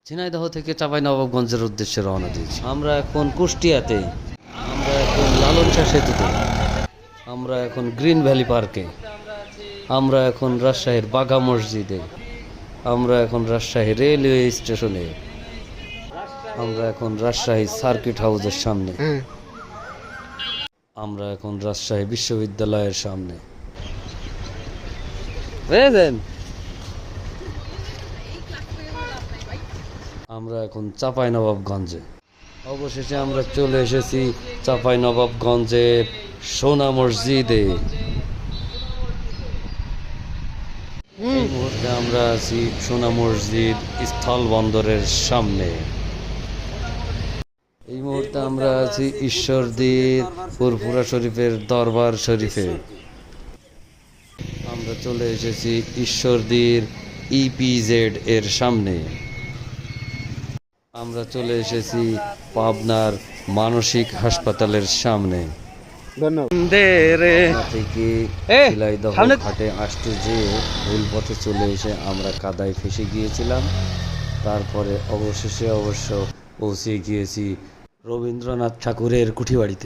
ঝিনাইদহ থেকে চাঁপাইনবাবগঞ্জের উদ্দেশ্যে রওনা দিয়েছি। আমরা এখন কুষ্টিয়াতে, আমরা এখন লালন শাহ সেতুতে, আমরা এখন গ্রিন ভ্যালি পার্কে, আমরা এখন রাজশাহীর বাঘা মসজিদে, আমরা এখন রাজশাহী রেলওয়ে স্টেশনে, আমরা এখন রাজশাহী সার্কিট হাউসের সামনে, আমরা এখন রাজশাহী বিশ্ববিদ্যালয়ের সামনে। বুঝেছেন? আমরা এখন চাঁপাইনবাবগঞ্জে। অবশেষে আমরা চলে এসেছি চাঁপাইনবাবগঞ্জে সোনা মসজিদে। এই মুহূর্তে আমরা আছি সোনা মসজিদ স্থল বন্দরের সামনে। এই মুহূর্তে আমরা আছি ঈশ্বরদীর ফুরফুরা শরীফের দরবার শরীফে। আমরা চলে এসেছি ঈশ্বরদীর ইপিজেড এর সামনে। আমরা চলে এসেছি পাবনার মানসিক হাসপাতালের সামনে। থেকে শিলাইদহ ঘাটে আসতে যেয়ে ভুল পথে চলে এসে আমরা কাদায় ফেসে গিয়েছিলাম। তারপরে অবশেষে অবশ্য পৌঁছে গিয়েছি রবীন্দ্রনাথ ঠাকুরের কুঠিবাড়িতে।